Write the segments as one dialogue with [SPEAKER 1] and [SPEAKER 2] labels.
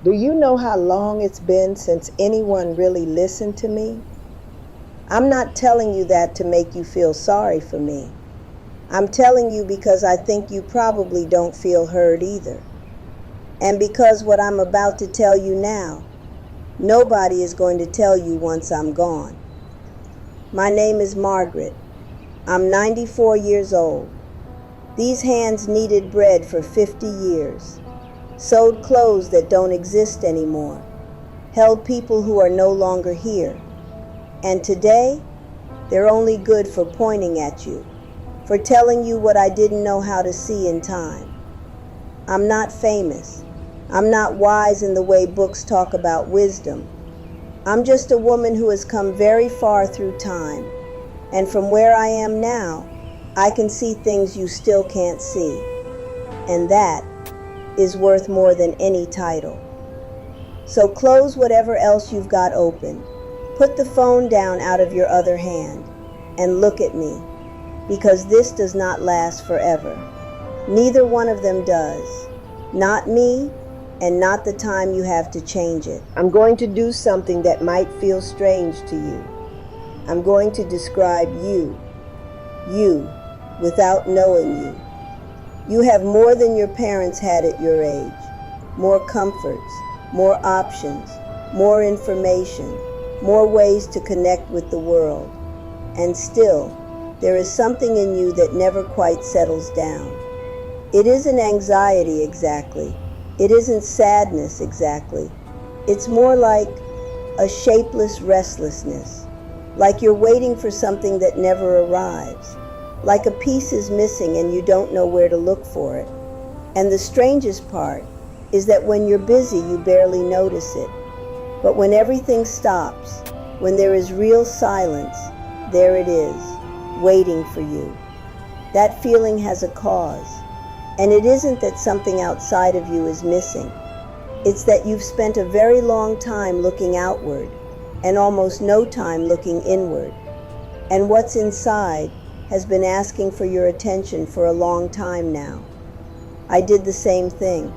[SPEAKER 1] Do you know how long it's been since anyone really listened to me? I'm not telling you that to make you feel sorry for me. I'm telling you because I think you probably don't feel heard either. And because what I'm about to tell you now, nobody is going to tell you once I'm gone. My name is Margaret. I'm 94 years old. These hands kneaded bread for 50 years, sewed clothes that don't exist anymore, held people who are no longer here. And today, they're only good for pointing at you, for telling you what I didn't know how to see in time. I'm not famous. I'm not wise in the way books talk about wisdom. I'm just a woman who has come very far through time, and from where I am now, I can see things you still can't see. And that is worth more than any title. So close whatever else you've got open. Put the phone down out of your other hand and look at me, because this does not last forever. Neither one of them does. Not me, and not the time you have to change it. I'm going to do something that might feel strange to you. I'm going to describe you, without knowing you. You have more than your parents had at your age. More comforts, more options, more information, more ways to connect with the world. And still, there is something in you that never quite settles down. It isn't anxiety exactly. It isn't sadness exactly. It's more like a shapeless restlessness, like you're waiting for something that never arrives, like a piece is missing and you don't know where to look for it. And the strangest part is that when you're busy, you barely notice it. But when everything stops, when there is real silence, there it is, waiting for you. That feeling has a cause. And it isn't that something outside of you is missing. It's that you've spent a very long time looking outward and almost no time looking inward. And what's inside has been asking for your attention for a long time now. I did the same thing.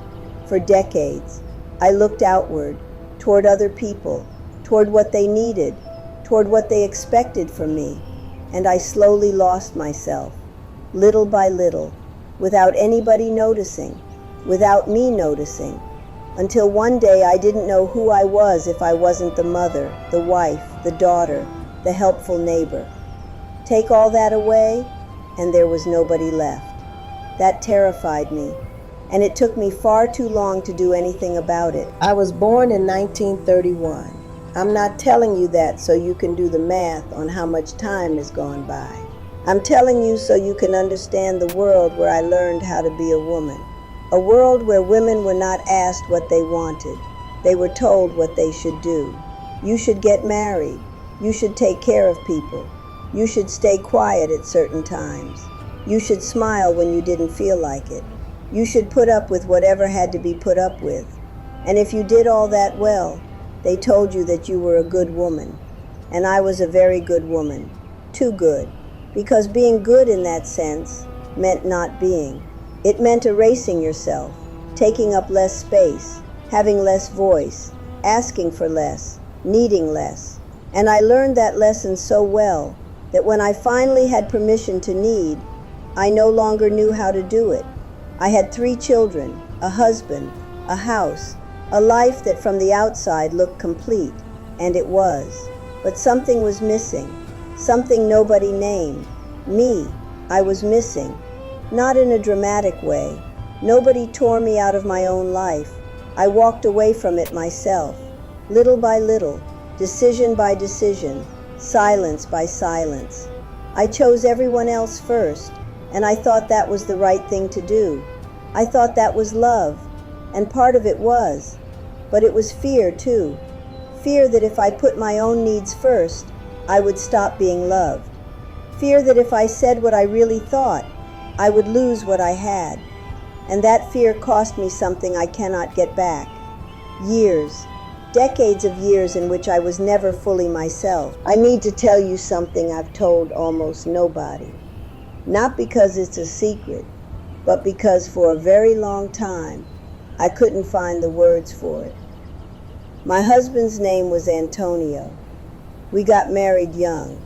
[SPEAKER 1] For decades, I looked outward, toward other people, toward what they needed, toward what they expected from me, and I slowly lost myself, little by little, without anybody noticing, without me noticing, until one day I didn't know who I was if I wasn't the mother, the wife, the daughter, the helpful neighbor. Take all that away, and there was nobody left. That terrified me, and it took me far too long to do anything about it. I was born in 1931. I'm not telling you that so you can do the math on how much time has gone by. I'm telling you so you can understand the world where I learned how to be a woman. A world where women were not asked what they wanted. They were told what they should do. You should get married. You should take care of people. You should stay quiet at certain times. You should smile when you didn't feel like it. You should put up with whatever had to be put up with. And if you did all that well, they told you that you were a good woman. And I was a very good woman. Too good. Because being good in that sense meant not being. It meant erasing yourself, taking up less space, having less voice, asking for less, needing less. And I learned that lesson so well that when I finally had permission to need, I no longer knew how to do it. I had 3 children, a husband, a house, a life that from the outside looked complete, and it was. But something was missing. Something nobody named. Me. I was missing. Not in a dramatic way. Nobody tore me out of my own life. I walked away from it myself. Little by little. Decision by decision. Silence by silence. I chose everyone else first, and I thought that was the right thing to do. I thought that was love, and part of it was. But it was fear, too. Fear that if I put my own needs first, I would stop being loved. Fear that if I said what I really thought, I would lose what I had. And that fear cost me something I cannot get back. Years, decades of years in which I was never fully myself. I need to tell you something I've told almost nobody. Not because it's a secret, but because for a very long time, I couldn't find the words for it. My husband's name was Antonio. We got married young.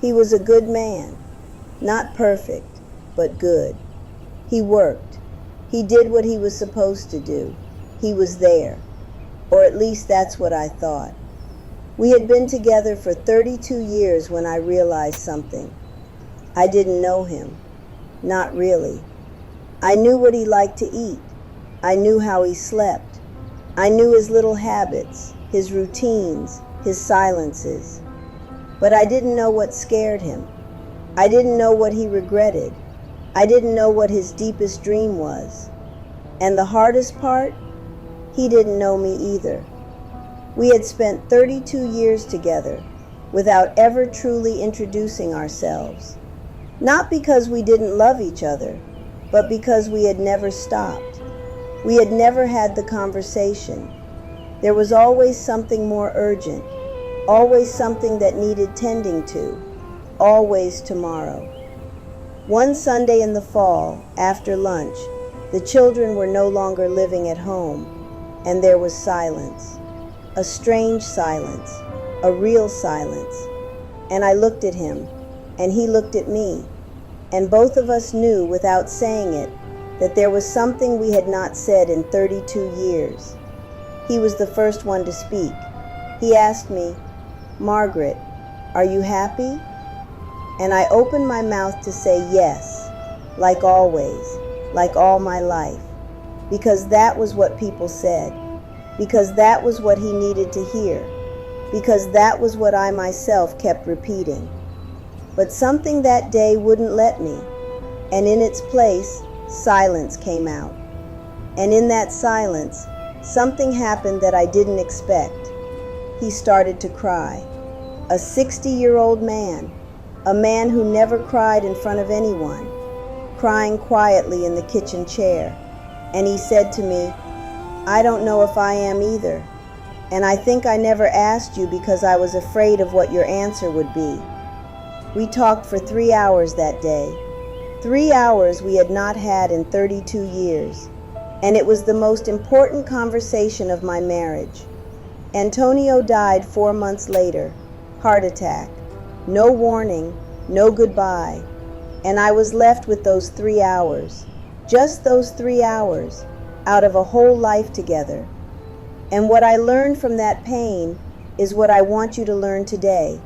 [SPEAKER 1] He was a good man. Not perfect, but good. He worked. He did what he was supposed to do. He was there. Or at least that's what I thought. We had been together for 32 years when I realized something. I didn't know him. Not really. I knew what he liked to eat. I knew how he slept. I knew his little habits, his routines, his silences. But I didn't know what scared him. I didn't know what he regretted. I didn't know what his deepest dream was. And the hardest part? He didn't know me either. We had spent 32 years together without ever truly introducing ourselves. Not because we didn't love each other, but because we had never stopped. We had never had the conversation. There was always something more urgent, always something that needed tending to, always tomorrow. One Sunday in the fall, after lunch, the children were no longer living at home, and there was silence. A strange silence, a real silence. And I looked at him, and he looked at me, and both of us knew without saying it that there was something we had not said in 32 years. He was the first one to speak. He asked me, "Margaret, are you happy?" And I opened my mouth to say yes, like always, like all my life, because that was what people said, because that was what he needed to hear, because that was what I myself kept repeating. But something that day wouldn't let me, and in its place, silence came out. And in that silence, something happened that I didn't expect. He started to cry. A 60-year-old man, a man who never cried in front of anyone, crying quietly in the kitchen chair. And he said to me, "I don't know if I am either. And I think I never asked you because I was afraid of what your answer would be." We talked for 3 hours that day. 3 hours we had not had in 32 years. And it was the most important conversation of my marriage. Antonio died 4 months later. Heart attack. No warning, no goodbye. And I was left with those 3 hours. Just those 3 hours out of a whole life together. And what I learned from that pain is what I want you to learn today,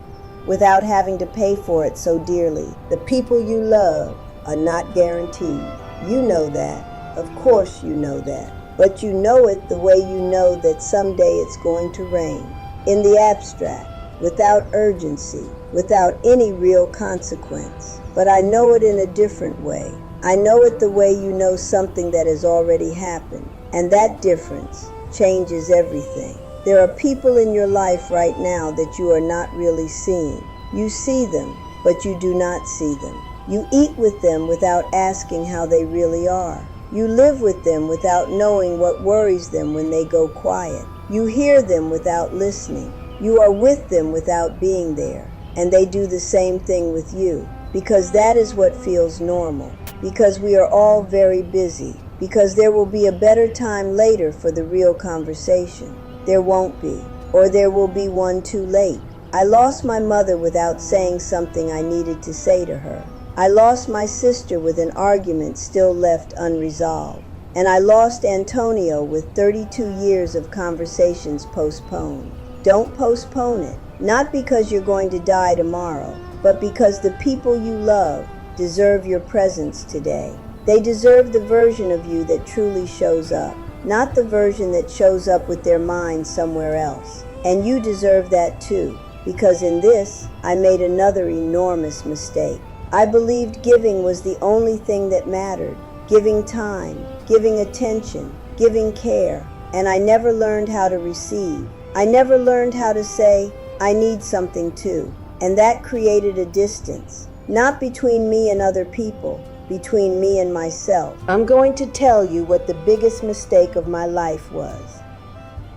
[SPEAKER 1] without having to pay for it so dearly. The people you love are not guaranteed. You know that. Of course you know that. But you know it the way you know that someday it's going to rain. In the abstract, without urgency, without any real consequence. But I know it in a different way. I know it the way you know something that has already happened. And that difference changes everything. There are people in your life right now that you are not really seeing. You see them, but you do not see them. You eat with them without asking how they really are. You live with them without knowing what worries them when they go quiet. You hear them without listening. You are with them without being there. And they do the same thing with you. Because that is what feels normal. Because we are all very busy. Because there will be a better time later for the real conversation. There won't be. Or there will be one too late. I lost my mother without saying something I needed to say to her. I lost my sister with an argument still left unresolved. And I lost Antonio with 32 years of conversations postponed. Don't postpone it. Not because you're going to die tomorrow, but because the people you love deserve your presence today. They deserve the version of you that truly shows up, not the version that shows up with their mind somewhere else. And you deserve that too, because in this, I made another enormous mistake. I believed giving was the only thing that mattered. Giving time, giving attention, giving care. And I never learned how to receive. I never learned how to say, I need something too. And that created a distance, not between me and other people, between me and myself. I'm going to tell you what the biggest mistake of my life was.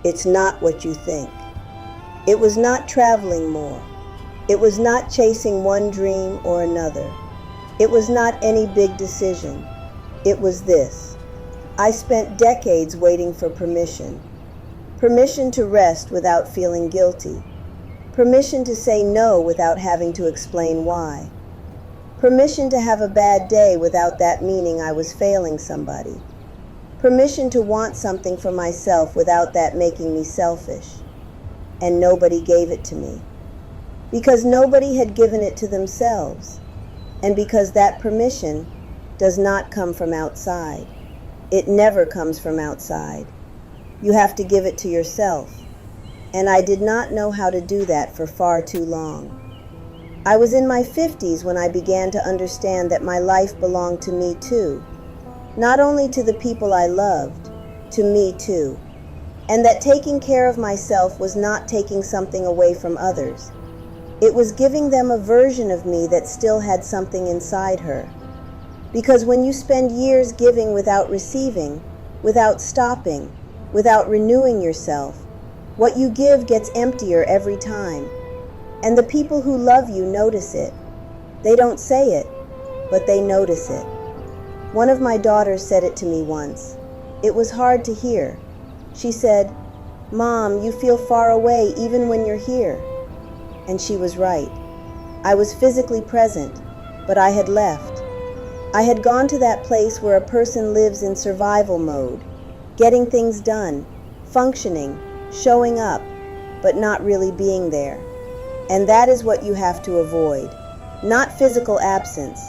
[SPEAKER 1] It's not what you think. It was not traveling more. It was not chasing one dream or another. It was not any big decision. It was this. I spent decades waiting for permission permission to rest without feeling guilty, permission to say no without having to explain why, permission to have a bad day without that meaning I was failing somebody, permission to want something for myself without that making me selfish. And nobody gave it to me, because nobody had given it to themselves, and because that permission does not come from outside. It never comes from outside. You have to give it to yourself, and I did not know how to do that for far too long. I was in my 50s when I began to understand that my life belonged to me too, not only to the people I loved, to me too, and that taking care of myself was not taking something away from others. It was giving them a version of me that still had something inside her. Because when you spend years giving without receiving, without stopping, without renewing yourself, what you give gets emptier every time. And the people who love you notice it. They don't say it, but they notice it. One of my daughters said it to me once. It was hard to hear. She said, "Mom, you feel far away even when you're here." And she was right. I was physically present, but I had left. I had gone to that place where a person lives in survival mode, getting things done, functioning, showing up, but not really being there. And that is what you have to avoid. Not physical absence,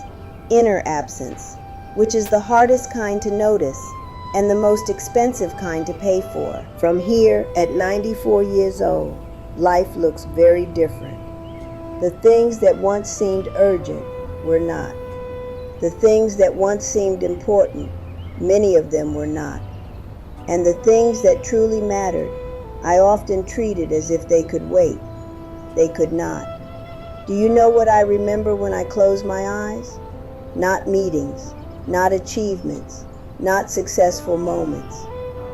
[SPEAKER 1] inner absence, which is the hardest kind to notice and the most expensive kind to pay for. From here, at 94 years old, life looks very different. The things that once seemed urgent were not. The things that once seemed important, many of them were not. And the things that truly mattered, I often treated as if they could wait. They could not. Do you know what I remember when I close my eyes? Not meetings, not achievements, not successful moments.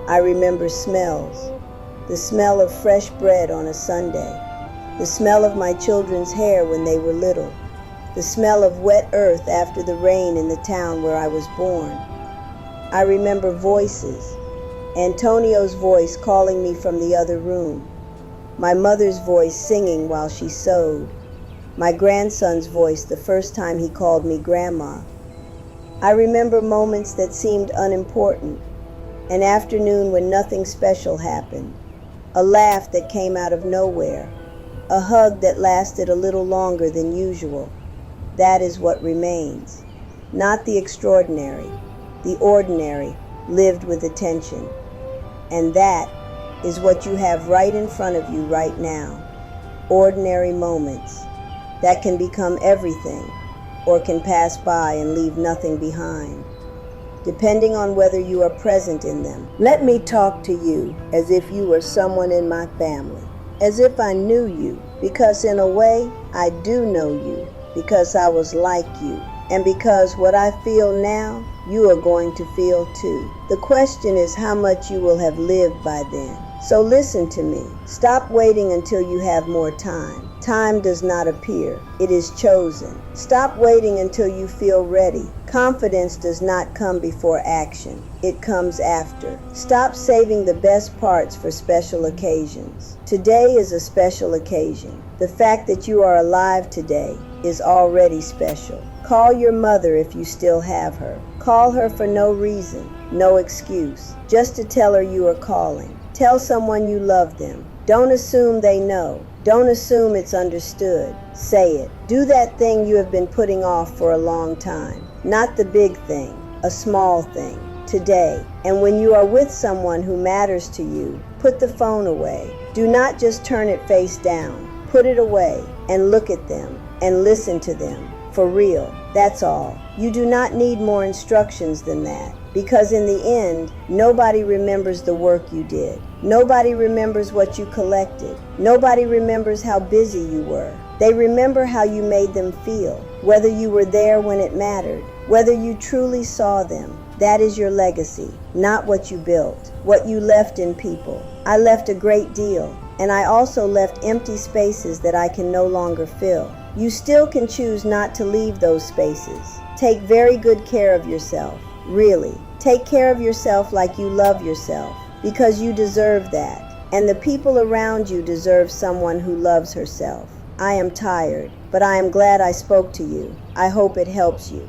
[SPEAKER 1] I remember smells. The smell of fresh bread on a Sunday. The smell of my children's hair when they were little. The smell of wet earth after the rain in the town where I was born. I remember voices. Antonio's voice calling me from the other room. My mother's voice singing while she sewed. My grandson's voice the first time he called me Grandma. I remember moments that seemed unimportant. An afternoon when nothing special happened. A laugh that came out of nowhere. A hug that lasted a little longer than usual. That is what remains. Not the extraordinary, the ordinary, lived with attention. And that is what you have right in front of you right now. Ordinary moments that can become everything or can pass by and leave nothing behind, depending on whether you are present in them. Let me talk to you as if you were someone in my family, as if I knew you, because in a way I do know you, because I was like you, and because what I feel now, you are going to feel too. The question is how much you will have lived by then. So listen to me. Stop waiting until you have more time. Time does not appear. It is chosen. Stop waiting until you feel ready. Confidence does not come before action. It comes after. Stop saving the best parts for special occasions. Today is a special occasion. The fact that you are alive today is already special. Call your mother if you still have her. Call her for no reason, no excuse, just to tell her you are calling. Tell someone you love them. Don't assume they know. Don't assume it's understood. Say it. Do that thing you have been putting off for a long time. Not the big thing, a small thing. Today. And when you are with someone who matters to you, put the phone away. Do not just turn it face down. Put it away and look at them and listen to them. For real. That's all. You do not need more instructions than that. Because in the end, nobody remembers the work you did. Nobody remembers what you collected. Nobody remembers how busy you were. They remember how you made them feel, whether you were there when it mattered, whether you truly saw them. That is your legacy, not what you built, what you left in people. I left a great deal, and I also left empty spaces that I can no longer fill. You still can choose not to leave those spaces. Take very good care of yourself. Really, take care of yourself like you love yourself, because you deserve that. And the people around you deserve someone who loves herself. I am tired, but I am glad I spoke to you. I hope it helps you.